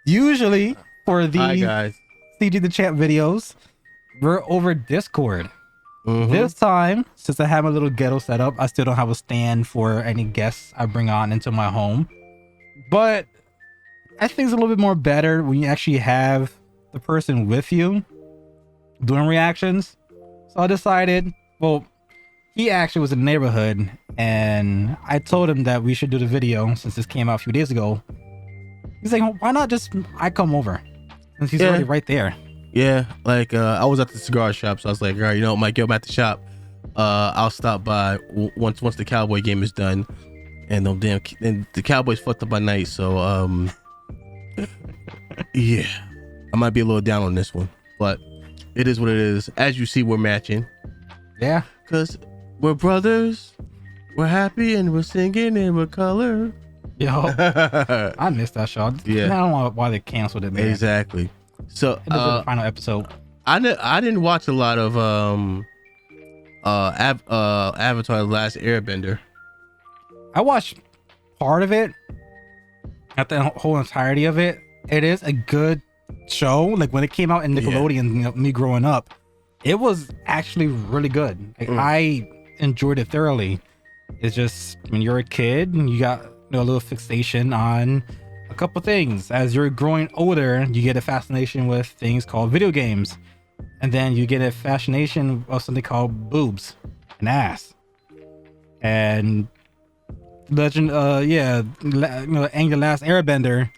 Usually for Hi these guys. CG the Champ videos, we're over Discord. This time, since I have a little ghetto setup, I still don't have a stand for any guests I bring on into my home. But I think it's a little bit more better when you actually have the person with you doing reactions. So I decided, well, he actually was in the neighborhood and I told him that we should do the video since this came out a few days ago. He's like, why not just I come over? Since he's already right there. Yeah, like I was at the cigar shop, so I was like, all right, you know, Mike, I'm at the shop. I'll stop by once the Cowboy game is done, and the Cowboys fucked up my night, so yeah, I might be a little down on this one, but it is what it is. As you see, we're matching. Yeah, cause we're brothers, we're happy, and we're singing, and we're color. Yo, I missed that show. Yeah, I don't know why they canceled it, man. Exactly. So the final episode. I didn't watch a lot of Avatar: The Last Airbender. I watched part of it, not the whole entirety of it. It is a good show. Like when it came out in Nickelodeon, you know, me growing up, it was actually really good. Like I enjoyed it thoroughly. It's just when you're a kid and you got a little fixation on a couple things. As you're growing older, you get a fascination with things called video games, and then you get a fascination of something called boobs and ass. And Legend, Aang the Last Airbender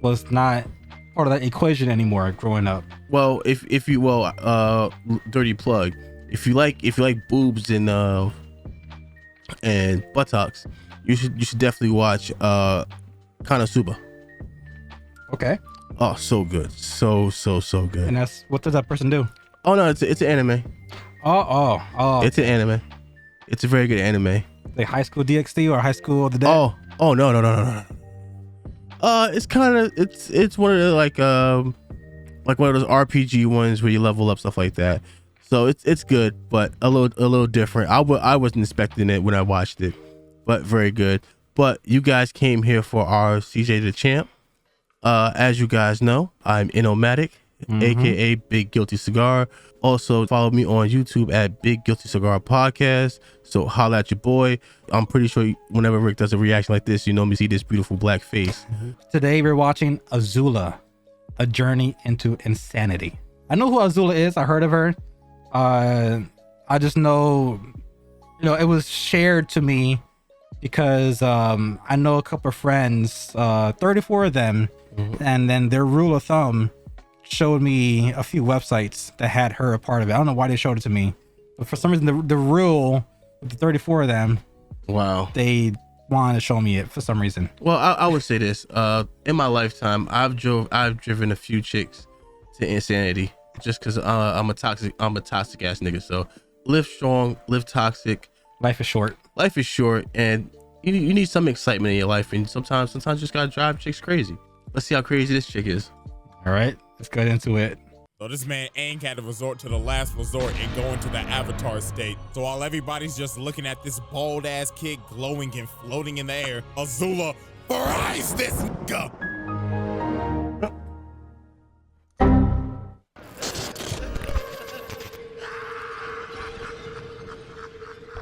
was not part of that equation anymore growing up. Well, if you dirty plug, if you like boobs and buttocks, you should definitely watch Konosuba. Okay. Oh, so good. So good. And that's, what does that person do? Oh no, it's an anime. Oh. It's an anime. It's a very good anime. Like High School DxD or High School of the Dead? Oh no. It's kind of it's one of the like one of those RPG ones where you level up, stuff like that. So it's good, but a little different. I wasn't expecting it when I watched it, but very good. But you guys came here for our CJ the Champ. As you guys know, I'm Innomatic, aka Big Guilty Cigar. Also follow me on YouTube at Big Guilty Cigar Podcast. So holla at your boy. I'm pretty sure whenever Rick does a reaction like this, you know me see this beautiful black face. Today we're watching Azula, A Journey into Insanity. I know who Azula is. I heard of her. I just know, it was shared to me because I know a couple of friends, 34 of them, and then their rule of thumb showed me a few websites that had her a part of it. I don't know why they showed it to me, but for some reason the rule with the 34 of them, wow, they wanted to show me it for some reason. Well, I would say this, in my lifetime I've driven a few chicks to insanity just because I'm a toxic ass nigga. So live strong, live toxic. Life is short, and you need some excitement in your life, and sometimes you just gotta drive chicks crazy. Let's see how crazy this chick is. All right, let's get into it. So this man Aang had to resort to the last resort and go into the Avatar state. So while everybody's just looking at this bald ass kid glowing and floating in the air, Azula fries this nigga.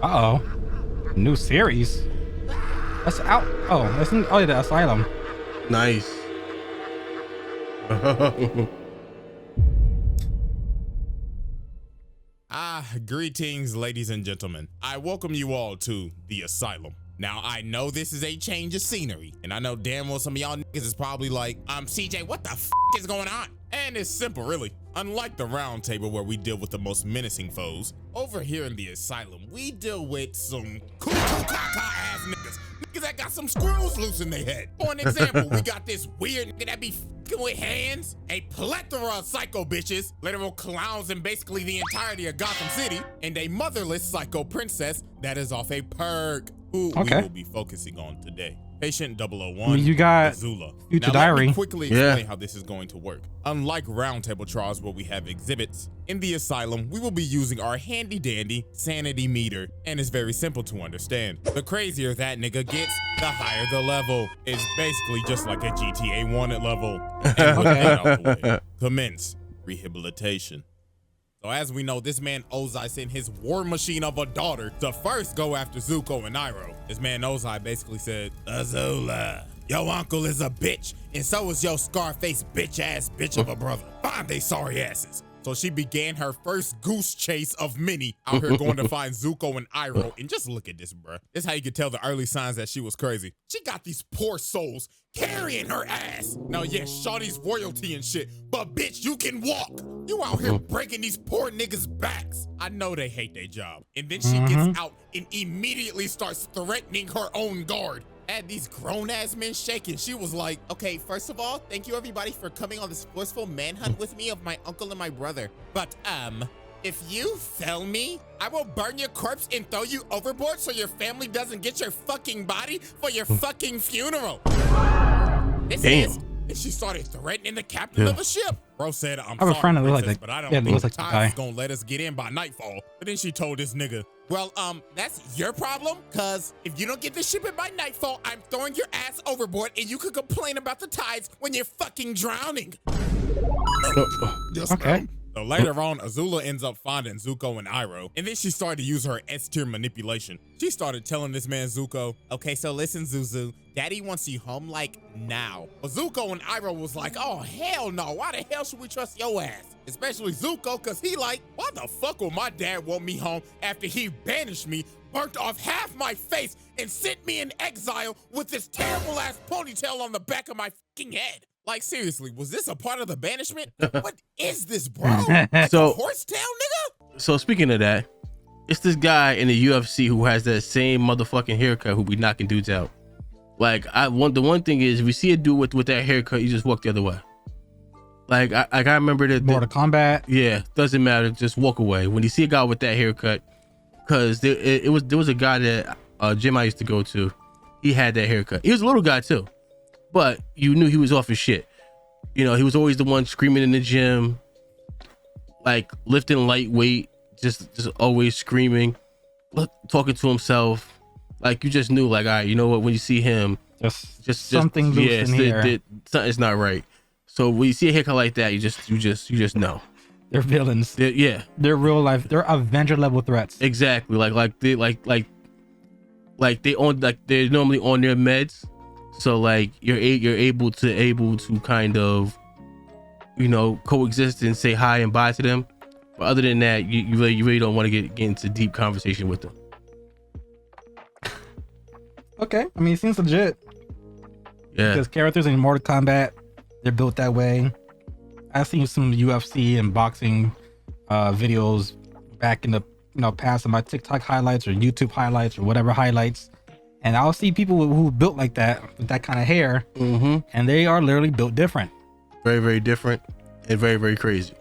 Uh-oh. New series? That's out. Oh, that's in, the Asylum. Nice. Greetings, ladies and gentlemen. I welcome you all to the Asylum. Now, I know this is a change of scenery, and I know damn well some of y'all niggas is probably like, CJ, what the f is going on? And it's simple, really. Unlike the round table where we deal with the most menacing foes, over here in the Asylum, we deal with some ass niggas. Niggas that got some screws loose in their head. For an example, we got this weird nigga that be f***ing with hands, a plethora of psycho bitches, literal clowns in basically the entirety of Gotham City, and a motherless psycho princess that is off a perk, who we will be focusing on today. Patient 001, I mean, you got Azula. Future Now, Diary. let me quickly explain how this is going to work. Unlike roundtable trials where we have exhibits, in the asylum, we will be using our handy dandy sanity meter, and it's very simple to understand. The crazier that nigga gets, the higher the level. It's basically just like a GTA wanted level. And with that out the way, commence rehabilitation. So as we know, this man Ozai sent his war machine of a daughter to first go after Zuko and Iroh. This man Ozai basically said, Azula, your uncle is a bitch, and so is your Scarface bitch-ass bitch of a brother. Find they sorry asses. So she began her first goose chase of many out here going to find Zuko and Iroh. And just look at this, bruh. This is how you could tell the early signs that she was crazy. She got these poor souls carrying her ass. Now, yes, Shawty's royalty and shit, but bitch, you can walk. You out here breaking these poor niggas' backs. I know they hate their job. And then she gets out and immediately starts threatening her own guard. Had these grown-ass men shaking. She was like, okay, first of all, thank you everybody for coming on this forceful manhunt with me of my uncle and my brother. But, if you fail me, I will burn your corpse and throw you overboard so your family doesn't get your fucking body for your fucking funeral. This is. And she started threatening the captain of the ship. Bro said, I'm sorry, friend that looks princess, like but I don't yeah, think looks like the Ty's guy. is gonna let us get in by nightfall. But then she told this nigga, well, that's your problem, cause if you don't get the ship in by nightfall, I'm throwing your ass overboard and you could complain about the tides when you're fucking drowning. Yes, Okay. ma'am. So later on, Azula ends up finding Zuko and Iroh, and then she started to use her S-tier manipulation. She started telling this man Zuko, okay, so listen, Zuzu, Daddy wants you home, like, now. But Zuko and Iroh was like, oh, hell no, why the hell should we trust your ass? Especially Zuko, cause he like, why the fuck would my dad want me home after he banished me, burnt off half my face, and sent me in exile with this terrible ass ponytail on the back of my fucking head? Like, seriously, was this a part of the banishment? What is this, bro? Like So- a horsetail, nigga? So speaking of that, it's this guy in the UFC who has that same motherfucking haircut who be knocking dudes out. Like, the one thing is, if you see a dude with that haircut, you just walk the other way. Like, I remember that. Mortal Kombat. Yeah, doesn't matter. Just walk away when you see a guy with that haircut. Because there was a guy that gym I used to go to. He had that haircut. He was a little guy too, but you knew he was off his shit. You know, he was always the one screaming in the gym, like lifting lightweight, just always screaming, talking to himself. Like, you just knew, like, all right, you know what? When you see him, just something loose in here. Something's not right. So when you see a haircut like that, you just know They're villains. They're real life. They're Avenger level threats. Exactly. They're normally on their meds. So like you're able to kind of, you know, coexist and say hi and bye to them. But other than that, you really don't want to get into deep conversation with them. Okay, I mean, it seems legit. Yeah. Because characters in Mortal Kombat, they're built that way. I've seen some UFC and boxing videos back in the past on my TikTok highlights or YouTube highlights or whatever highlights, and I'll see people who built like that with that kind of hair, and they are literally built different. Very, very different and very, very crazy.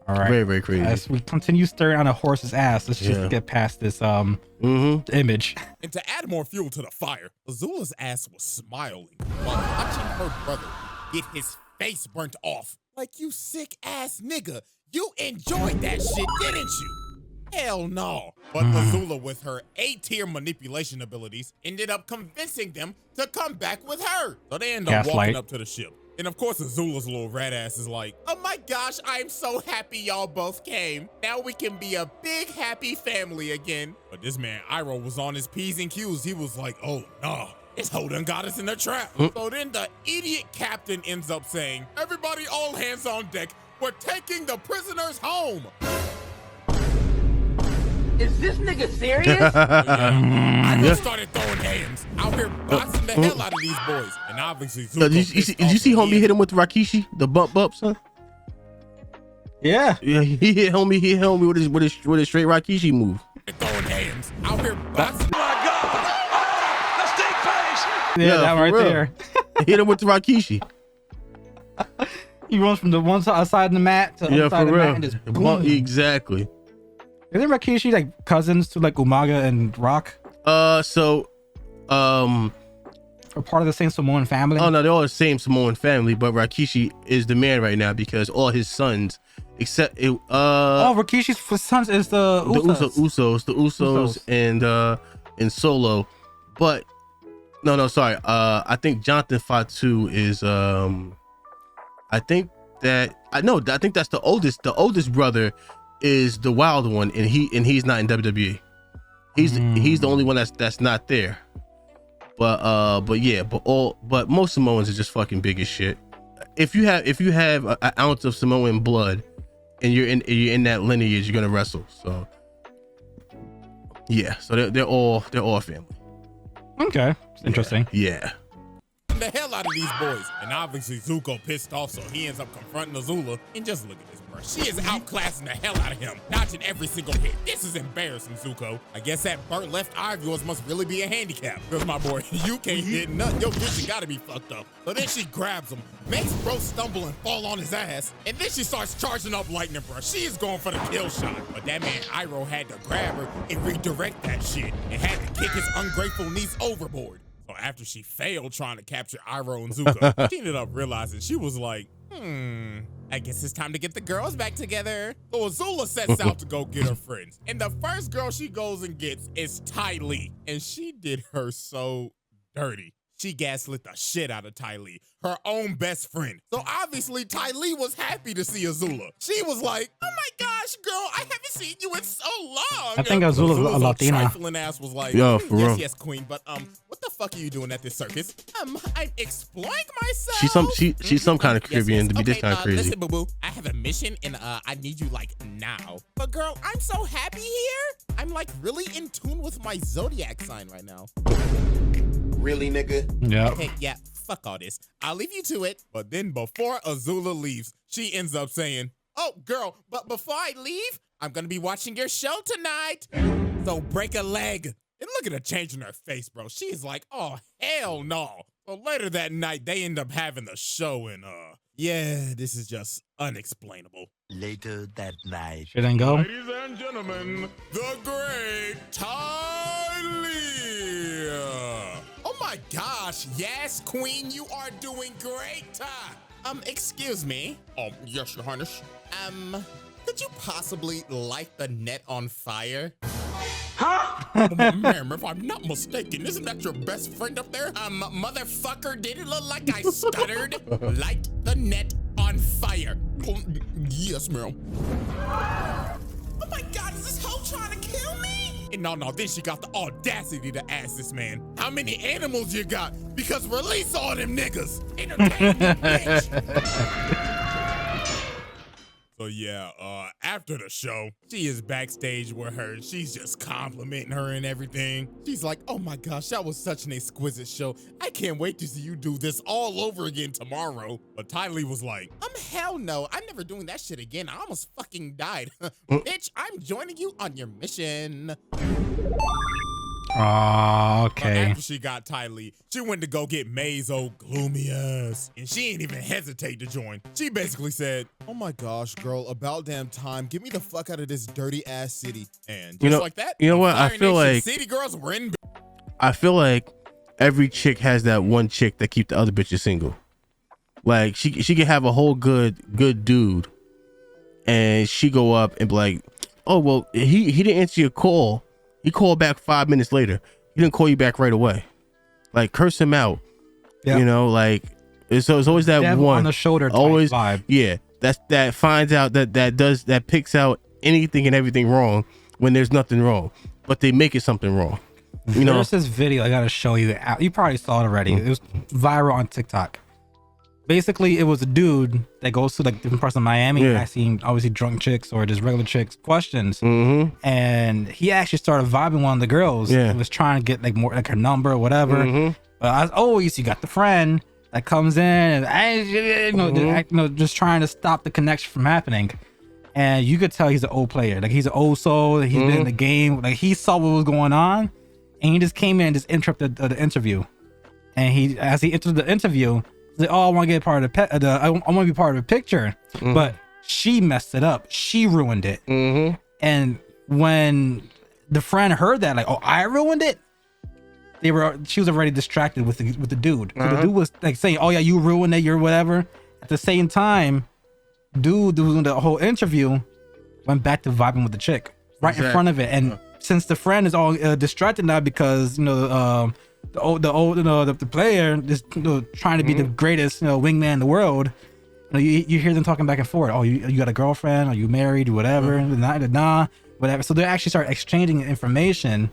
All right, very, very crazy. As we continue stirring on a horse's ass, let's just get past this image. And to add more fuel to the fire, Azula's ass was smiling while watching her brother get his face burnt off. Like, you sick ass nigga, you enjoyed that shit, didn't you? Hell no. But Azula, with her A-tier manipulation abilities, ended up convincing them to come back with her. So they end up walking up to the ship. And of course, Azula's little rat ass is like, oh my gosh, I'm so happy y'all both came. Now we can be a big happy family again. But this man Iroh was on his P's and Q's. He was like, oh nah, this hoe done got us in a trap. So then the idiot captain ends up saying, everybody all hands on deck, we're taking the prisoners home. Is this nigga serious? I just started throwing hands out here boxing the hell out of these boys. And obviously, Zuko did you see homie hit him with the Rakishi, the bump, son? Yeah, he hit homie with his straight Rakishi move. Throwing hands out here boxing. Yeah, that right there. Hit him with the Rakishi. He runs from the one side of the mat to the other side of the mat and just boom. Exactly. Isn't Rakishi like cousins to like Umaga and Rock? So part of the same Samoan family? Oh no, they're all the same Samoan family, but Rikishi is the man right now because all his sons, except it. Rikishi's sons is the Usos and Solo, but no, sorry. I think Jonathan Fatu is I think that's the oldest. The oldest brother is the wild one, and he's not in WWE. He's the only one that's not there. But most Samoans are just fucking big as shit. If you have an ounce of Samoan blood and you're in that lineage, you're gonna wrestle. So yeah, so they're all family. Okay, interesting. Yeah. The hell out of these boys. And obviously Zuko pissed off, so he ends up confronting Azula. And just look at this, bro. She is outclassing the hell out of him, dodging every single hit. This is embarrassing, Zuko. I guess that burnt left eye of yours must really be a handicap. Because my boy, you can't hit nothing. Your vision gotta be fucked up. But then she grabs him, makes bro stumble and fall on his ass, and then she starts charging up lightning, bro. She is going for the kill shot. But that man Iroh had to grab her and redirect that shit, and had to kick his ungrateful niece overboard. So after she failed trying to capture Iroh and Zuko, she ended up realizing she was like, I guess it's time to get the girls back together. So Azula sets out to go get her friends. And the first girl she goes and gets is Ty Lee. And she did her so dirty. She gaslit the shit out of Ty Lee, her own best friend. So obviously Ty Lee was happy to see Azula. She was like, oh my gosh, girl, I haven't seen you in so long. I think Azula's a Latina. Trifling ass was like, yo, for real. Yes, queen, but what the fuck are you doing at this circus? I'm exploring myself. She's some kind of Caribbean to be this kind of crazy. Listen, boo-boo, I have a mission and I need you like now. But girl, I'm so happy here. I'm like really in tune with my zodiac sign right now. Really, nigga? Yeah. Okay, yeah, fuck all this. I'll leave you to it. But then before Azula leaves, she ends up saying, oh, girl, but before I leave, I'm gonna be watching your show tonight. So break a leg. And look at her changing her face, bro. She's like, oh, hell no. So later that night, they end up having the show and, yeah, this is just unexplainable. Later that night. Shit ain't go. Ladies and gentlemen, the great Ty Lee. Oh my gosh, yes, queen, you are doing great, Ty. Excuse me. Yes, your highness. Could you possibly light the net on fire? Huh? Ma'am, if I'm not mistaken, isn't that your best friend up there? Motherfucker, did it look like I stuttered? Light the net on fire. Yes, ma'am. Oh my God, is this hoe trying to kill me? And no, then she got the audacity to ask this man, how many animals you got? Because release all them niggas. Entertain me, bitch. So yeah, after the show, she is backstage with her. She's just complimenting her and everything. She's like, oh my gosh, that was such an exquisite show. I can't wait to see you do this all over again tomorrow. But Ty Lee was like, hell no, I'm never doing that shit again. I almost fucking died. Bitch, I'm joining you on your mission. Oh, okay. After she got Ty Lee, she went to go get May's old gloomy ass. And she ain't even hesitate to join. She basically said, oh my gosh, girl, about damn time. Get me the fuck out of this dirty ass city. And just like that, you know what? I feel like city girls were in. I feel like every chick has that one chick that keep the other bitches single. Like she could have a whole good dude, and she go up and be like, oh well, he didn't answer your call. He called back 5 minutes later. He didn't call you back right away. Like curse him out. Yep. You know, like it's always that Devil one on the shoulder type always vibe. Yeah, that finds out that picks out anything and everything wrong when there's nothing wrong, but they make it something wrong. You know, there's this video I gotta show you. You probably saw it already. It was viral on TikTok. Basically, it was a dude that goes to like different parts of Miami, asking obviously drunk chicks or just regular chicks questions. And he actually started vibing one of the girls. He was trying to get like more like her number or whatever. But as always, you got the friend that comes in and just trying to stop the connection from happening. And you could tell he's an old player. Like he's an old soul. He's been in the game. Like he saw what was going on, and he just came in and just interrupted the interview. And as he entered the interview, like, oh, I want to get part of I want to be part of the picture, but she messed it up. She ruined it. And when the friend heard that, like, oh, I ruined it, she was already distracted with the dude. So the dude was like saying, "Oh yeah, you ruined it, you're whatever." At the same time, dude doing the whole interview went back to vibing with the chick right in front of it. And since the friend is all distracted now because the player is trying to be the greatest wingman in the world, you hear them talking back and forth. Oh, you got a girlfriend? Are you married? Whatever. Nah, whatever. So they actually start exchanging information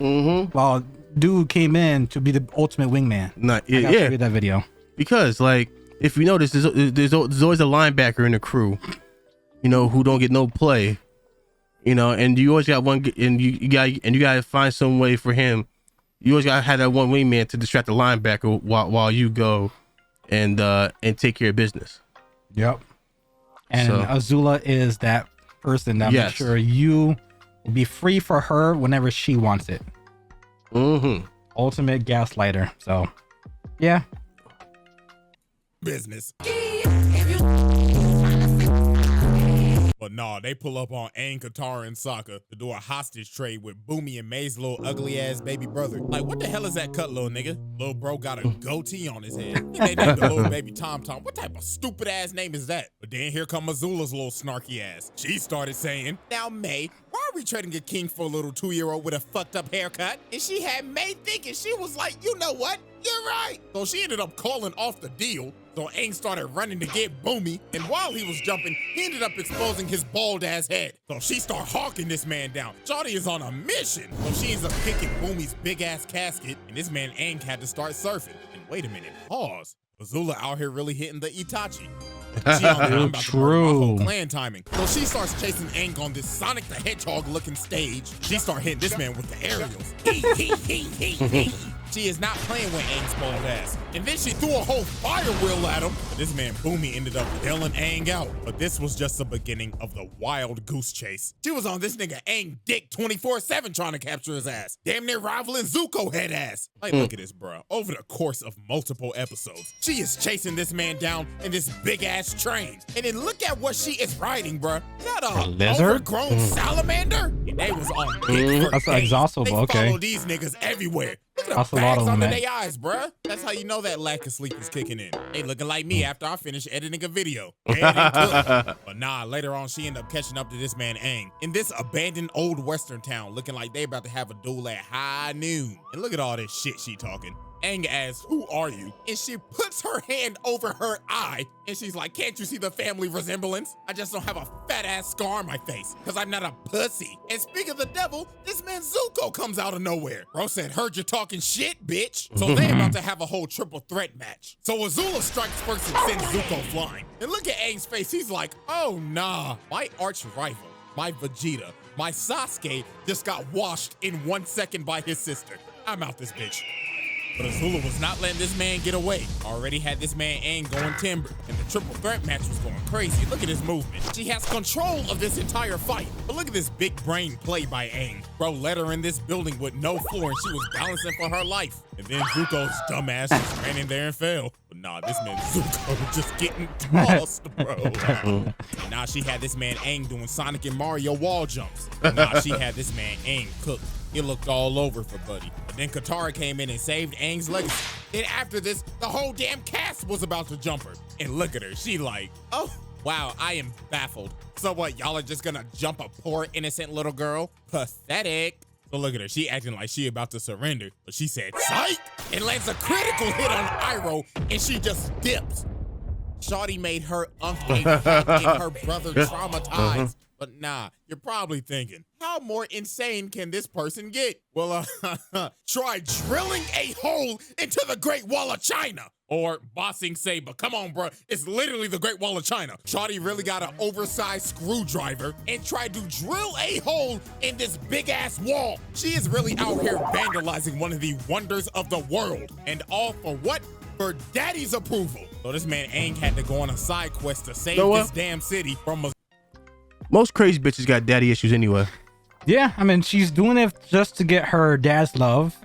while dude came in to be the ultimate wingman. Read that video because like if you notice, there's always a linebacker in the crew, who don't get no play, and you always got one, and you got to find some way for him. You always got to have that one wingman to distract the linebacker while you go and take care of business. Yep. And Azula is that person that makes sure you will be free for her whenever she wants it. Ultimate gaslighter. So, yeah. Business. But nah, they pull up on Aang, Katara, and Sokka to do a hostage trade with Boomy and May's little ugly ass baby brother. Like, what the hell is that cut, little nigga? Little bro got a goatee on his head. And they named the little baby Tom Tom. What type of stupid ass name is that? But then here come Azula's little snarky ass. She started saying, "Now May, why are we trading a king for a little 2-year-old with a fucked up haircut?" And she had May thinking, she was like, you know what? You're right. So she ended up calling off the deal. So Aang started running to get Boomy, and while he was jumping, he ended up exposing his bald ass head. So she started hawking this man down. Shawty is on a mission. So she ends up kicking Boomy's big ass casket, and this man Aang had to start surfing. And wait a minute, pause. Azula out here really hitting the Itachi. She on there, I'm about to murder my whole clan timing. So she starts chasing Aang on this Sonic the Hedgehog looking stage. She started hitting this man with the aerials. She is not playing with Aang's bald ass. And then she threw a whole fire wheel at him. But this man Boomy ended up bailing Aang out. But this was just the beginning of the wild goose chase. She was on this nigga Aang dick 24/7 trying to capture his ass. Damn near rivaling Zuko head ass. Like, look at this, bro. Over the course of multiple episodes, she is chasing this man down in this big ass train. And then look at what she is riding, bro. Not a lizard? overgrown salamander. And they was on dick for That's days. exhaustive. They Okay. follow these niggas everywhere. Look at That's the a lot bags of them, under man. their eyes, bruh. That's how you know that lack of sleep is kicking in. They looking like me after I finish editing a video. But nah, later on, she ended up catching up to this man Aang in this abandoned old western town, looking like they about to have a duel at high noon. And look at all this shit she talking. Aang asks, "Who are you?" And she puts her hand over her eye, and she's like, "Can't you see the family resemblance? I just don't have a fat ass scar on my face, because I'm not a pussy." And speaking of the devil, this man Zuko comes out of nowhere. Bro said, "Heard you talking shit, bitch." So they about to have a whole triple threat match. So Azula strikes first and sends Zuko flying. And look at Aang's face, he's like, "Oh nah, my arch rival, my Vegeta, my Sasuke just got washed in 1 second by his sister. I'm out this bitch." But Azula was not letting this man get away. Already had this man Aang going timber, and the triple threat match was going crazy. Look at his movement. She has control of this entire fight. But look at this big brain play by Aang. Bro let her in this building with no floor, and she was balancing for her life. And then Zuko's dumbass just ran in there and fell. But nah, this man Zuko just getting tossed, bro. And now she had this man Aang doing Sonic and Mario wall jumps. And now she had this man Aang cooked. It looked all over for Buddy. But then Katara came in and saved Aang's legacy. Then after this, the whole damn cast was about to jump her. And look at her, she like, oh, wow, I am baffled. So what, y'all are just gonna jump a poor innocent little girl? Pathetic. So look at her, she acting like she about to surrender. But she said, psych, and lands a critical hit on Iroh, and she just dips. Shawty made her uncle and her brother traumatized. But nah, you're probably thinking, how more insane can this person get? Well, try drilling a hole into the Great Wall of China. Or Bossing say, but come on, bro, it's literally the Great Wall of China. Shawty really got an oversized screwdriver and tried to drill a hole in this big ass wall. She is really out here vandalizing one of the wonders of the world. And all for what? For daddy's approval. So this man Aang had to go on a side quest to save this damn city from a... Most crazy bitches got daddy issues anyway. Yeah, I mean, she's doing it just to get her dad's love.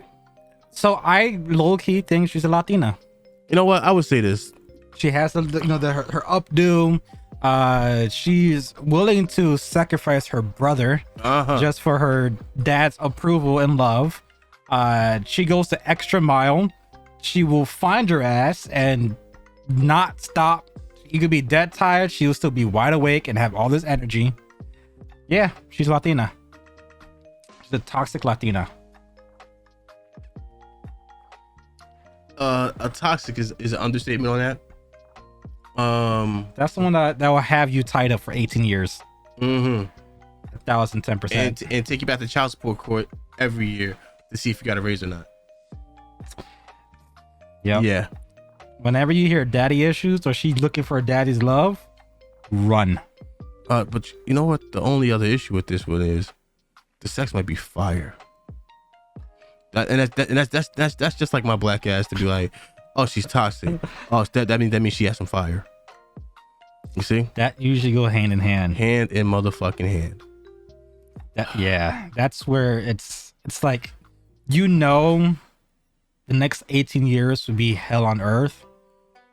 So I low-key think she's a Latina. You know what? I would say this. She has her updo. She's willing to sacrifice her brother just for her dad's approval and love. She goes the extra mile. She will find your ass and not stop. You could be dead tired. She'll still be wide awake and have all this energy. Yeah, she's Latina. She's a toxic Latina. A toxic is an understatement on that. That's the one that will have you tied up for 18 years. 1,010%. And take you back to child support court every year to see if you got a raise or not. Yep. Yeah. Whenever you hear daddy issues or she's looking for daddy's love, run. But you know what? The only other issue with this one is the sex might be fire. That's just like my black ass to be like, oh, she's toxic. Oh, that means she has some fire. You see? That usually go hand in hand. Hand in motherfucking hand. That's where it's like, the next 18 years would be hell on earth,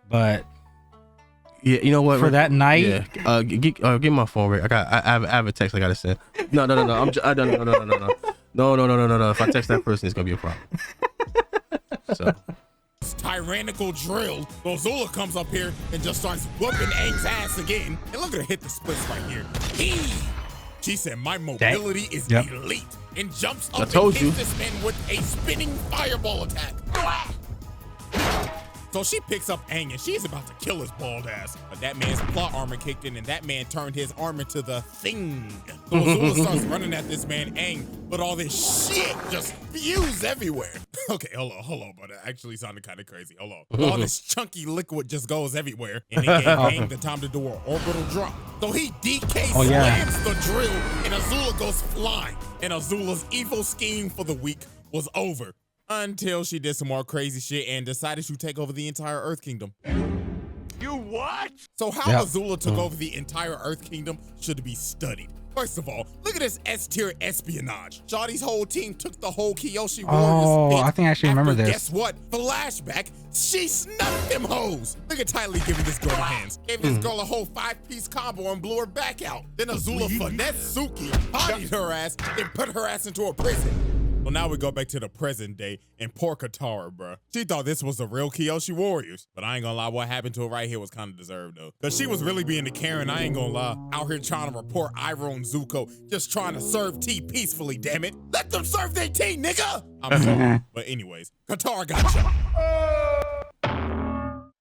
but yeah, you know what? For that night, yeah. Give my phone, Rick. I have a text I gotta send. No. No. If I text that person, it's gonna be a problem. So. Tyrannical drill. Azula comes up here and just starts whooping Aang's ass again. And look at her hit the splits right here. She said, my mobility is elite. And jumps up and hits this man with a spinning fireball attack. So she picks up Aang and she's about to kill his bald ass. But that man's plot armor kicked in and that man turned his armor to the thing. So Azula starts running at this man Aang, but all this shit just spews everywhere. Okay, hold on, but it actually sounded kind of crazy. Hold on. All this chunky liquid just goes everywhere. And it gave Aang the time to do an orbital drop. So he DK slams the drill and Azula goes flying. And Azula's evil scheme for the week was over. Until she did some more crazy shit and decided to take over the entire Earth Kingdom. You what? So how Azula took over the entire Earth Kingdom should be studied. First of all, look at this S-tier espionage. Shawty's whole team took the whole Kyoshi Warriors. I think I actually remember this. Guess what? Flashback, she snuffed them hoes. Look at Ty Lee giving this girl hands. Gave this girl a whole 5-piece combo and blew her back out. Then Azula finessed Suki, bodied her ass, and put her ass into a prison. Well, now we go back to the present day and poor Katara, bruh. She thought this was the real Kyoshi Warriors. But I ain't gonna lie, what happened to her right here was kind of deserved, though. Because she was really being the Karen, I ain't gonna lie. Out here trying to report Iroh and Zuko, just trying to serve tea peacefully, damn it. Let them serve their tea, nigga! I'm sorry. But anyways, Katara got shot.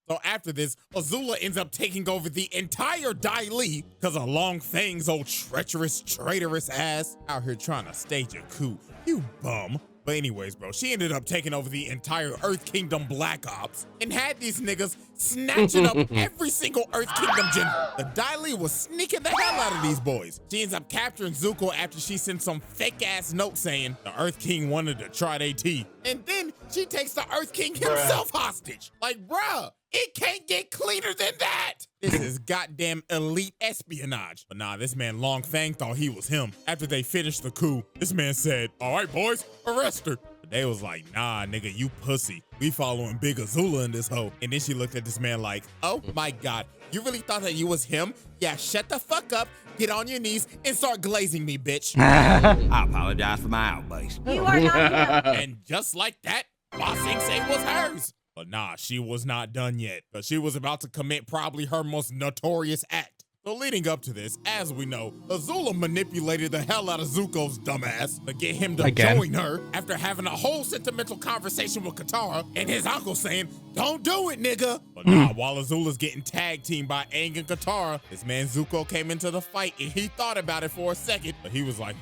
So after this, Azula ends up taking over the entire Ty Lee because of Long Fang's old treacherous, traitorous ass out here trying to stage a coup. You bum. But anyways, bro, she ended up taking over the entire Earth Kingdom Black Ops and had these niggas snatching up every single Earth Kingdom general. The Ty Lee was sneaking the hell out of these boys. She ends up capturing Zuko after she sent some fake-ass note saying the Earth King wanted to try their tea. And then she takes the Earth King himself hostage. Like, bruh, it can't get cleaner than that. This is goddamn elite espionage. But nah, this man Long Fang thought he was him. After they finished the coup, this man said, all right, boys, arrest her. But they was like, nah, nigga, you pussy. We following Big Azula in this hoe. And then she looked at this man like, oh my God, you really thought that you was him? Yeah, shut the fuck up, get on your knees, and start glazing me, bitch. I apologize for my outburst. You are not him. And just like that, Ba Sing Se was hers. But nah, she was not done yet, but she was about to commit probably her most notorious act. So leading up to this, as we know, Azula manipulated the hell out of Zuko's dumbass to get him to join her after having a whole sentimental conversation with Katara and his uncle saying, don't do it, nigga. But nah, while Azula's getting tag teamed by Aang and Katara, this man Zuko came into the fight and he thought about it for a second, but he was like,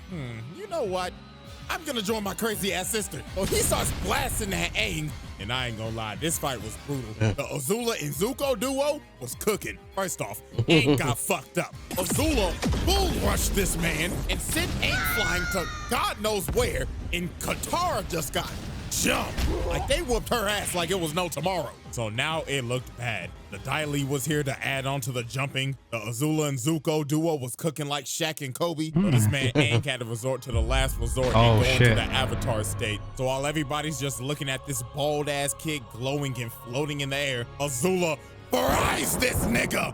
you know what? I'm gonna join my crazy ass sister. So he starts blasting at Aang. And I ain't gonna lie, this fight was brutal. The Azula and Zuko duo was cooking. First off, Aang got fucked up. Azula bull rushed this man and sent Aang flying to God knows where. And Katara just got jumped. Like they whooped her ass like it was no tomorrow. So now it looked bad. The Ty Lee was here to add on to the jumping. The Azula and Zuko duo was cooking like Shaq and Kobe. But this man Aang had to resort to the last resort and go into the Avatar state. So while everybody's just looking at this bald ass kid glowing and floating in the air, Azula fries this nigga.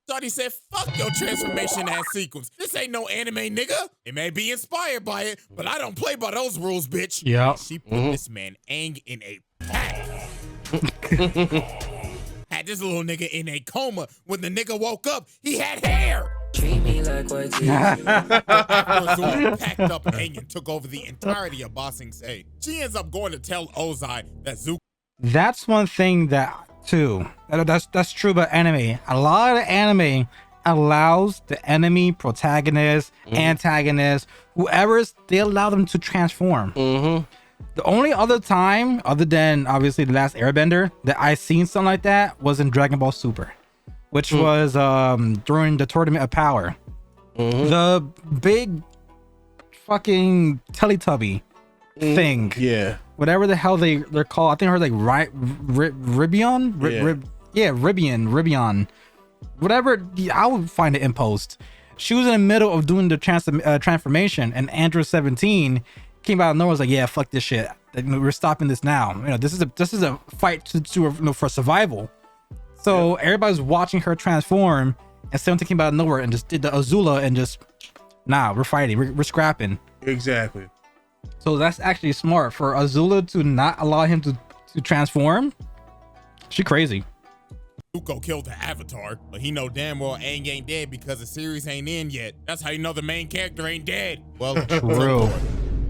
So out, he said, fuck your transformation ass sequence. This ain't no anime, nigga. It may be inspired by it, but I don't play by those rules, bitch. Yeah. She put this man Aang in a pack. Had this little nigga in a coma. When the nigga woke up, he had hair. Treat me like what you After Azula packed up Aang and took over the entirety of Ba Sing Se, she ends up going to tell Ozai that Zuko. That's one thing that too. That's true about anime. A lot of anime allows the enemy, protagonist, antagonist, whoever's, they allow them to transform. The only other time, other than obviously The Last Airbender, that I seen something like that was in Dragon Ball Super, which was during the Tournament of Power. The big fucking Teletubby thing. Yeah. Whatever the hell they're called. I think I heard like Ribion? Ribion. Whatever. I would find it in post. She was in the middle of doing the transformation, and Android 17 came out of nowhere, was like, yeah, fuck this shit. We're stopping this now. You know, this is a fight for survival. So everybody's watching her transform, and 17 came out of nowhere and just did the Azula and just, nah, we're fighting. We're scrapping. Exactly. So that's actually smart for Azula to not allow him to transform. She crazy. Zuko killed the Avatar, but he know damn well Aang ain't dead because the series ain't in yet. That's how you know the main character ain't dead. Well, True.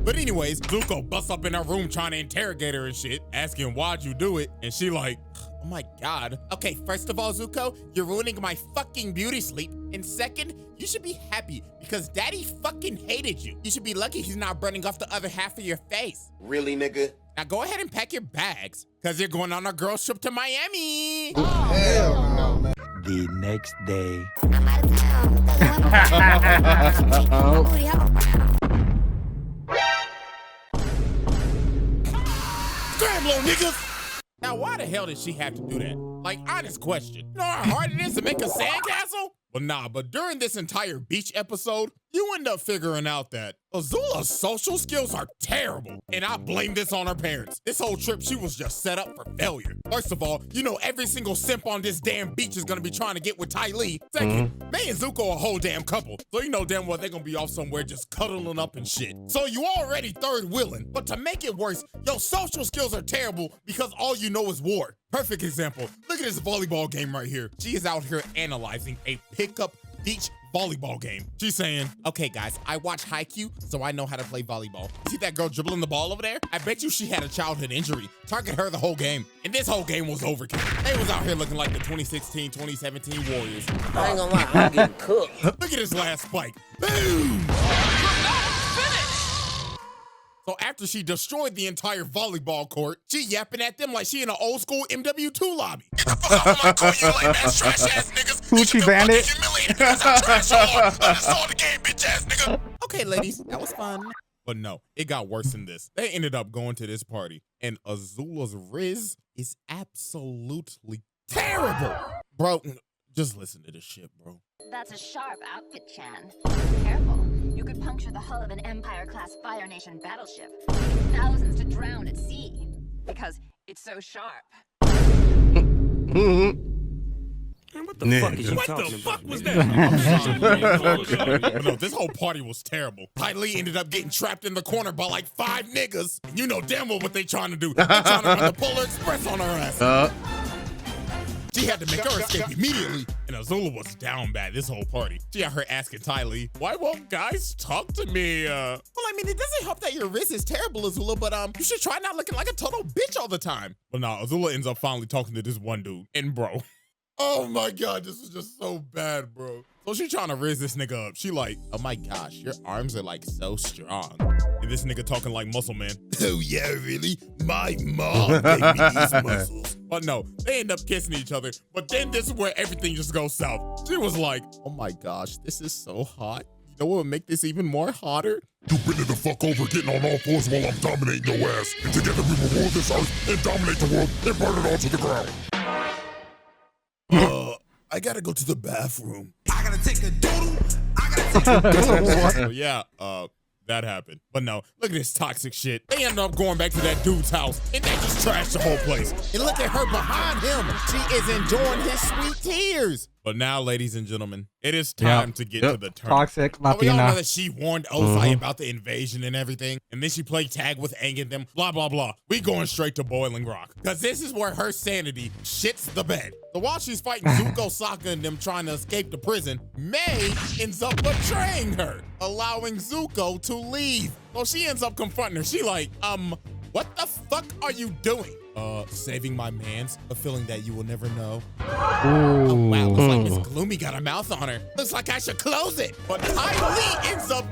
But anyways, Zuko busts up in her room trying to interrogate her and shit, asking why'd you do it, and she like, oh my god. Okay, first of all, Zuko, you're ruining my fucking beauty sleep. And second, you should be happy because daddy fucking hated you. You should be lucky he's not burning off the other half of your face. Really, nigga? Now go ahead and pack your bags because you're going on a girls trip to Miami. Hell no, man. The next day. Scram, little niggas! Now, why the hell did she have to do that? Like, honest question. You know how hard it is to make a sandcastle? Well, nah, but during this entire beach episode, you end up figuring out that Azula's social skills are terrible. And I blame this on her parents. This whole trip, she was just set up for failure. First of all, you know every single simp on this damn beach is gonna be trying to get with Ty Lee. Second, Mai and Zuko a whole damn couple. So you know damn well they're gonna be off somewhere just cuddling up and shit. So you already third wheeling. But to make it worse, your social skills are terrible because all you know is war. Perfect example. Look at this volleyball game right here. She is out here analyzing a pickup beach volleyball game. She's saying, okay guys, I watch Haikyuu, so I know how to play volleyball. See that girl dribbling the ball over there? I bet you she had a childhood injury. Target her the whole game. And this whole game was overkill. They was out here looking like the 2016, 2017 Warriors. I ain't gonna lie, I'm getting cooked. Look at this last spike. Boom! So after she destroyed the entire volleyball court, she yapping at them like she in an old school MW2 lobby. Hoochie Bandit. Okay, ladies, that was fun. But no, it got worse than this. They ended up going to this party, and Azula's Riz is absolutely terrible. Bro, just listen to this shit, bro. That's a sharp outfit, Chan. Careful. You could puncture the hull of an Empire-class Fire Nation battleship, leaving thousands to drown at sea. Because it's so sharp. What the fuck is you What talking the fuck about? was that? But no, this whole party was terrible. Ty Lee ended up getting trapped in the corner by like 5 niggas. And you know damn well what they trying to do. They trying to run the Polar Express on her ass. She had to make her escape immediately, and Azula was down bad this whole party. She had her asking Ty Lee, why won't guys talk to me? Well, I mean, it doesn't help that your wrist is terrible, Azula, but you should try not looking like a total bitch all the time. But nah, Azula ends up finally talking to this one dude, and bro, oh my god, this is just so bad, bro. So she trying to raise this nigga up. She like, oh my gosh, your arms are like so strong. And this nigga talking like muscle man. Oh yeah, really? My mom gave me these muscles. But no, they end up kissing each other. But then this is where everything just goes south. She was like, oh my gosh, this is so hot. You know what would make this even more hotter? You bend it the fuck over, getting on all fours while I'm dominating your ass. And together we will rule this earth and dominate the world and burn it all to the ground. I gotta go to the bathroom. I gotta take a doodle. I gotta take a doodle. So yeah, that happened. But no, look at this toxic shit. They ended up going back to that dude's house and they just trashed the whole place. And look at her behind him. She is enjoying his sweet tears. But now, ladies and gentlemen, it is time to get to the tournament. Toxic We all know Latina. that she warned Ozai about the invasion and everything, and then she played tag with Aang and them, blah, blah, blah. We going straight to Boiling Rock, because this is where her sanity shits the bed. So while she's fighting Zuko, Sokka, and them trying to escape the prison, Mai ends up betraying her, allowing Zuko to leave. So she ends up confronting her. She like, what the fuck are you doing? Saving my mans, a feeling that you will never know. Oh, wow, looks like Miss Gloomy got a mouth on her. Looks like I should close it. But Ty Lee ends up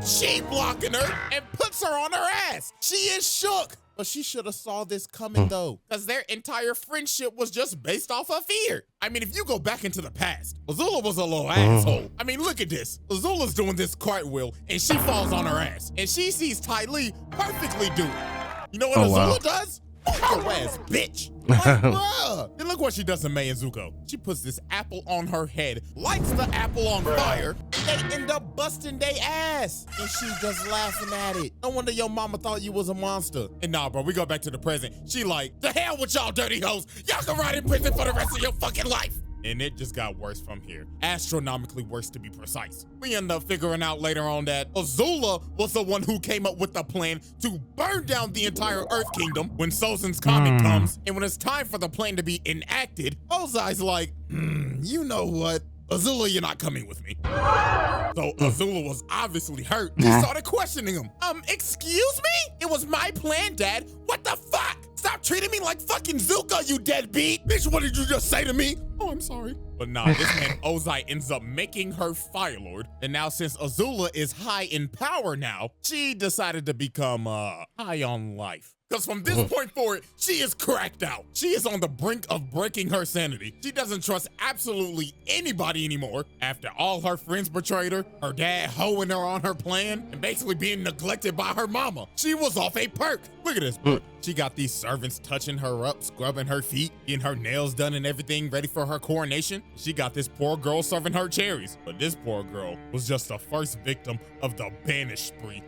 blocking her and puts her on her ass. She is shook. But she should have saw this coming though, because their entire friendship was just based off of fear. I mean, if you go back into the past, Azula was a little asshole. I mean, look at this. Azula's doing this cartwheel and she falls on her ass. And she sees Ty Lee perfectly do it. You know what Azula does? Your ass, bitch. Like, bruh. And look what she does to Mai and Zuko. She puts this apple on her head, lights the apple on fire, and they end up busting their ass. And she just laughing at it. No wonder your mama thought you was a monster. And nah, bro, we go back to the present. She like, the hell with y'all dirty hoes. Y'all can ride in prison for the rest of your fucking life. And it just got worse from here. Astronomically worse, to be precise. We end up figuring out later on that Azula was the one who came up with the plan to burn down the entire Earth Kingdom when Sozin's comet comes. And when it's time for the plan to be enacted, Ozai's like, you know what? Azula, you're not coming with me. So Azula was obviously hurt. She started questioning him. Excuse me? It was my plan, Dad. What the fuck? Stop treating me like fucking Zuko, you deadbeat. Bitch, what did you just say to me? Oh, I'm sorry. But nah, this man Ozai ends up making her Fire Lord. And now since Azula is high in power now, she decided to become high on life. Because from this point forward, she is cracked out. She is on the brink of breaking her sanity. She doesn't trust absolutely anybody anymore. After all her friends betrayed her, her dad hoeing her on her plan, and basically being neglected by her mama. She was off a perk. Look at this. She got these servants touching her up, scrubbing her feet, getting her nails done and everything ready for her coronation. She got this poor girl serving her cherries. But this poor girl was just the first victim of the banish spree.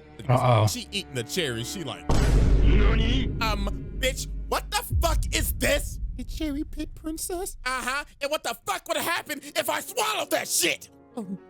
She eating the cherries. She like, bitch, what the fuck is this? The cherry pit princess? And what the fuck would have happened if I swallowed that shit?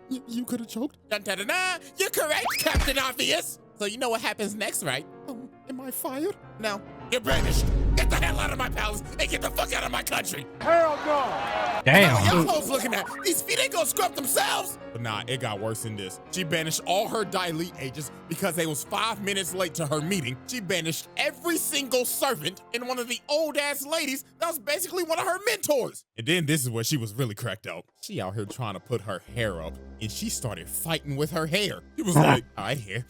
You could have choked. Dun-dun-dun-dun. You're correct, Captain Obvious. So you know what happens next, right? Am I fired? No, you're banished. Get the hell out of my palace and get the fuck out of my country. Hell no. Damn. Y'all hoes looking at these feet ain't gonna scrub themselves. But nah, it got worse than this. She banished all her Daily agents because they was 5 minutes late to her meeting. She banished every single servant and one of the old ass ladies that was basically one of her mentors. And then this is where she was really cracked out. She out here trying to put her hair up and she started fighting with her hair. She was like, all right, hair,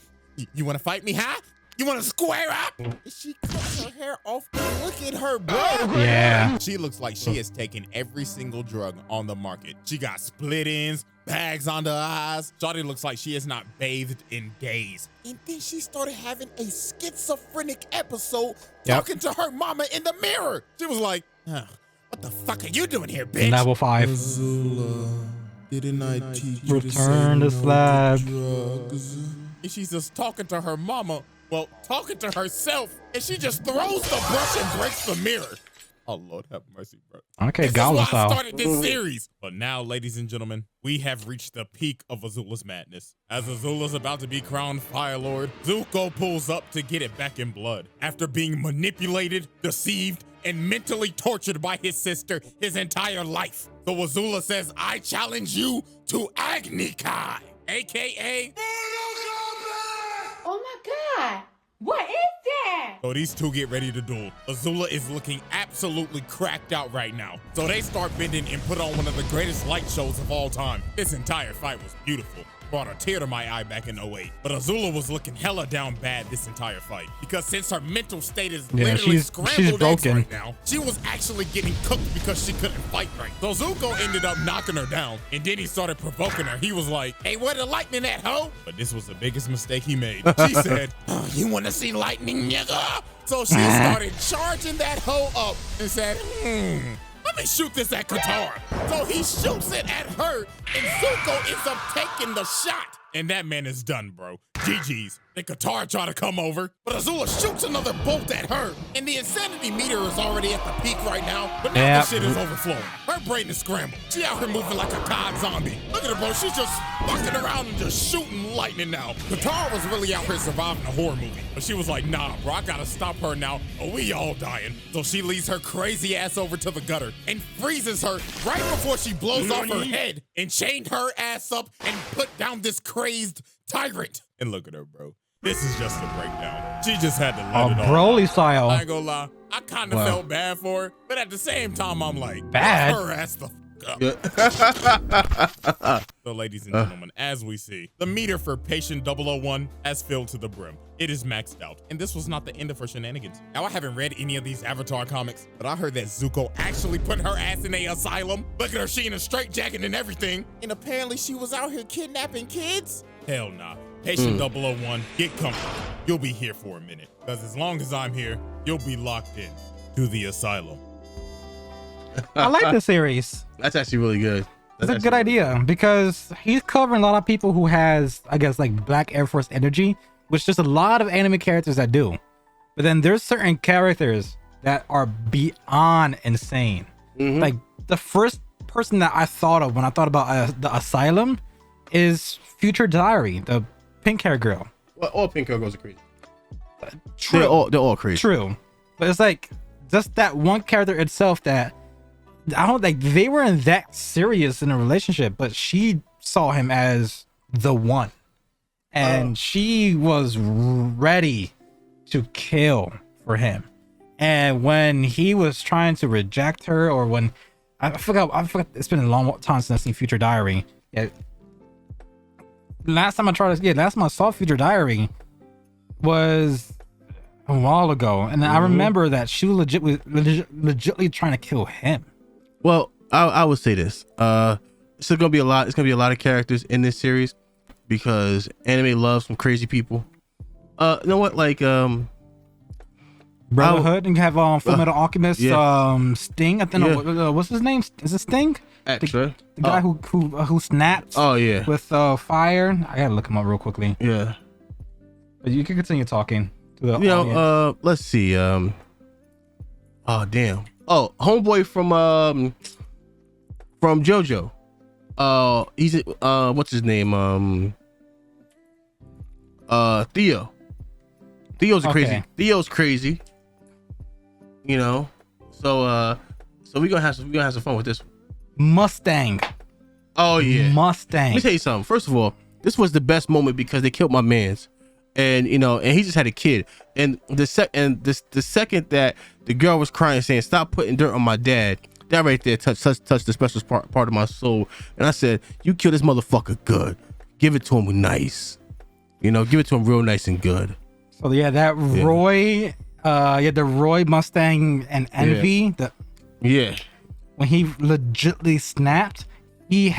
you wanna fight me, huh? You want to square up? She cuts her hair off. Look at her, bro. Yeah. She looks like she has taken every single drug on the market. She got split ends, bags under her eyes. Shawty looks like she has not bathed in days. And then she started having a schizophrenic episode talking to her mama in the mirror. She was like, what the fuck are you doing here, bitch? Level 5. Azula, didn't I teach you Return to slab. drugs? And she's just talking to her mama. Well, talking to herself, and she just throws the brush and breaks the mirror. Oh, Lord have mercy, bro. Okay, this Goblin is why I style. started this series. But now, ladies and gentlemen, we have reached the peak of Azula's madness. As Azula's about to be crowned Fire Lord, Zuko pulls up to get it back in blood. After being manipulated, deceived, and mentally tortured by his sister his entire life. So Azula says, I challenge you to Agni Kai, a.k.a. Oh my God, what is that? So these two get ready to duel. Azula is looking absolutely cracked out right now. So they start bending and put on one of the greatest light shows of all time. This entire fight was beautiful. Brought a tear to my eye back in 08. But Azula was looking hella down bad this entire fight. Because since her mental state is literally scrambled eggs right now, she was actually getting cooked because she couldn't fight right. So Zuko ended up knocking her down. And then he started provoking her. He was like, hey, where the lightning at, ho? But this was the biggest mistake he made. She said, you want to see lightning, nigga? So she started charging that hoe up and said, let me shoot this at Qatar. So he shoots it at her, and Zuko ends up taking the shot. And that man is done, bro. GG's. Then Katara try to come over, but Azula shoots another bolt at her. And the insanity meter is already at the peak right now, but now the shit is overflowing. Her brain is scrambled. She out here moving like a COD zombie. Look at her, bro. She's just fucking around and just shooting lightning now. Katara was really out here surviving a horror movie, but she was like, nah, bro, I gotta stop her now, or we all dying. So she leads her crazy ass over to the gutter and freezes her right before she blows off her head and chained her ass up and put down this crazed tyrant. And look at her, bro. This is just a breakdown. She just had to let it all Broly out. style. I ain't gonna lie. I kind of felt bad for her, but at the same time, I'm like, bad? her ass the up. Yeah. So, ladies and gentlemen, as we see, the meter for Patient 001 has filled to the brim. It is maxed out, and this was not the end of her shenanigans. Now, I haven't read any of these Avatar comics, but I heard that Zuko actually put her ass in a asylum. Look at her, she in a straitjacket and everything. And apparently she was out here kidnapping kids? Hell nah. Patient 001, get comfortable. You'll be here for a minute, because as long as I'm here, you'll be locked in to the asylum. I like the series. That's actually really good. It's a good idea because he's covering a lot of people who has, I guess, like Black Air Force energy, which there's a lot of anime characters that do. But then there's certain characters that are beyond insane. Like the first person that I thought of when I thought about the asylum is Future Diary, the pink hair girl. Well, all pink hair girls are crazy. True. They're all crazy. True. But it's like just that one character itself that I don't like they weren't that serious in a relationship, but she saw him as the one. And she was ready to kill for him. And when he was trying to reject her, or when I forgot it's been a long time since I've seen Future Diary. Yeah. Last time I saw Future Diary was a while ago. And I remember that she was legitly trying to kill him. Well, I would say this. It's gonna be a lot of characters in this series because anime loves some crazy people. You know what? Like Brotherhood, and you have Full Metal Alchemist, Sting. I think what's his name? Is it Sting? Extra. The guy who snapped. Oh yeah. With fire. I gotta look him up real quickly. Yeah. But you can continue talking to the audience. Let's see. Oh damn. Oh, homeboy from JoJo. He's what's his name? Theo. Theo's crazy. You know. So we're gonna have some fun with this one. Mustang. Oh yeah. Mustang. Let me tell you something. First of all, this was the best moment because they killed my mans. And you know, and he just had a kid. And the second that the girl was crying saying, "Stop putting dirt on my dad," that right there touched the special part of my soul. And I said, "You kill this motherfucker good. Give it to him nice. You know, give it to him real nice and good." So yeah, that Roy, the Roy Mustang and Envy. When he legitly snapped, he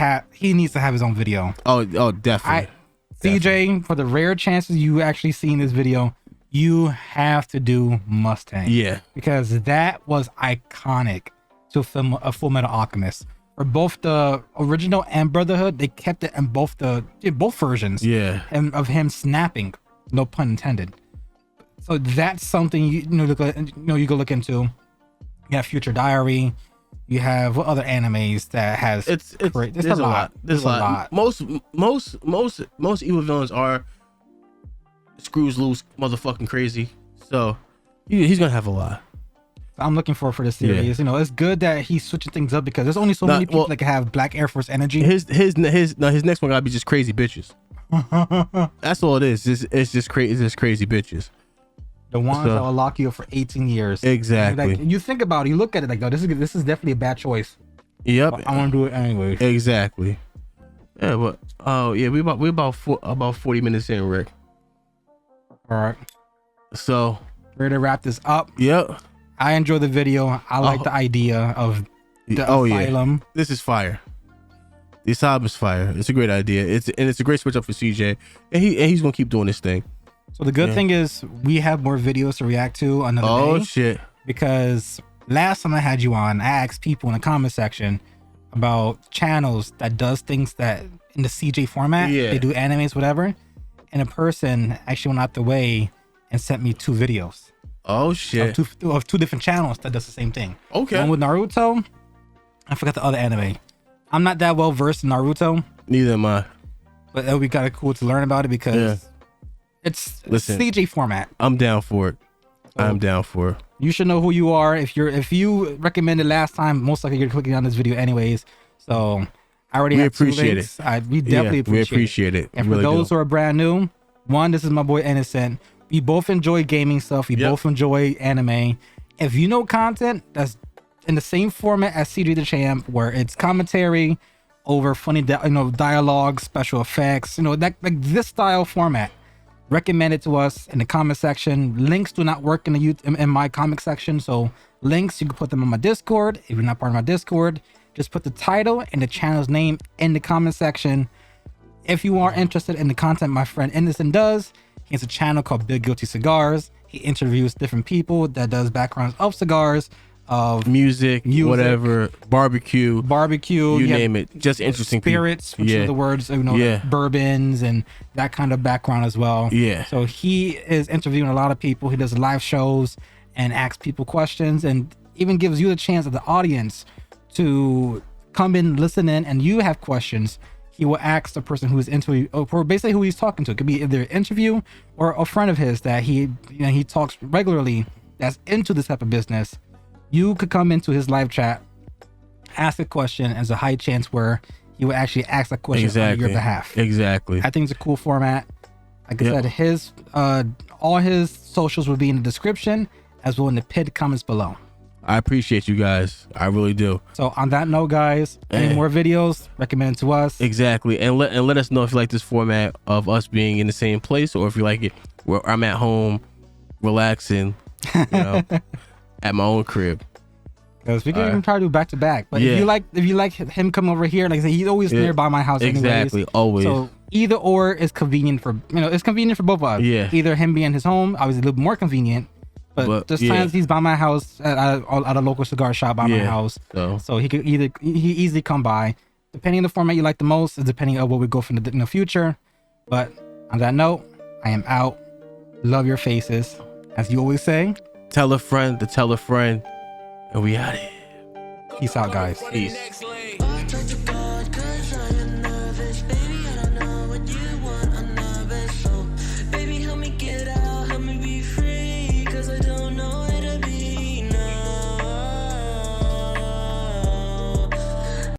needs to have his own video. Oh, definitely. CJ, for the rare chances you actually seen this video, you have to do Mustang. Yeah. Because that was iconic to film a Full Metal Alchemist. For both the original and Brotherhood, they kept it in both versions. Yeah. And of him snapping, no pun intended. So that's something you go look into. You have Future Diary. You have what other animes that has there's a lot. There's a lot. Most evil villains are screws loose, motherfucking crazy. So he's gonna have a lot. I'm looking forward for this series. Yeah. You know, it's good that he's switching things up because there's only so many people that can have Black Air Force energy. His next one gotta be just crazy bitches. That's all it is. It's just crazy bitches. The ones that will lock you up for 18 years. Exactly. Like, you think about it, you look at it like, no, this is definitely a bad choice. Yep. But I want to do it anyway. Exactly. Yeah, but we about 40 minutes in, Rick. All right. So ready to wrap this up. Yep. I enjoy the video. I like the idea of the asylum. Yeah. This is fire. The asylum is fire. It's a great idea. It's a great switch up for CJ, and he's gonna keep doing this thing. So the good thing is we have more videos to react to another day. Oh shit. Because last time I had you on, I asked people in the comment section about channels that does things that in the CJ format. Yeah. They do animes, whatever. And a person actually went out the way and sent me 2 videos. Oh shit. Of two different channels that does the same thing. Okay. One with Naruto. I forgot the other anime. I'm not that well versed in Naruto. Neither am I. But it would be kind of cool to learn about it because it's Listen, CJ format. I'm down for it. I'm down for it. You should know who you are. If you recommended last time, most likely you're clicking on this video anyways. So I already have 2 links. We definitely appreciate it. And for really those do. who are brand new, one, this is my boy Innocent. We both enjoy gaming stuff. We both enjoy anime. If you know content that's in the same format as CJ the Champ, where it's commentary over funny dialogue, special effects, that like this style format, recommend it to us in the comment section. Links do not work in my comic section, so links you can put them on my Discord. If you're not part of my Discord, just put the title and the channel's name in the comment section. If you are interested in the content my friend Innocent does, he has a channel called Big Guilty Cigars. He interviews different people that does backgrounds of cigars, of music, whatever, barbecue, you name it. Just interesting spirits, which are the words, bourbons and that kind of background as well. Yeah. So he is interviewing a lot of people. He does live shows and asks people questions, and even gives you the chance of the audience to come in, listen in, and you have questions. He will ask the person who is into, or basically who he's talking to. It could be either an interview or a friend of his that he talks regularly that's into this type of business. You could come into his live chat, ask a question, and there's a high chance where he will actually ask that question on your behalf. Exactly. I think it's a cool format. Like I said, his all his socials will be in the description as well in the pinned comments below. I appreciate you guys. I really do. So on that note, guys, any more videos, recommend it to us. Exactly. And let us know if you like this format of us being in the same place, or if you like it where I'm at home relaxing, at my own crib. Because we can even try to do back to back. But if you like him come over here, like I said, he's always nearby my house anyways. Exactly, always. So either or is convenient for it's convenient for both of us. Yeah. Either him being his home, obviously a little more convenient. But there's times he's by my house at a local cigar shop by my house. So he could he easily come by. Depending on the format you like the most, is depending on what we go for in the future. But on that note, I am out. Love your faces. As you always say. Tell a friend to tell a friend. And we out here. Peace out, guys. Peace.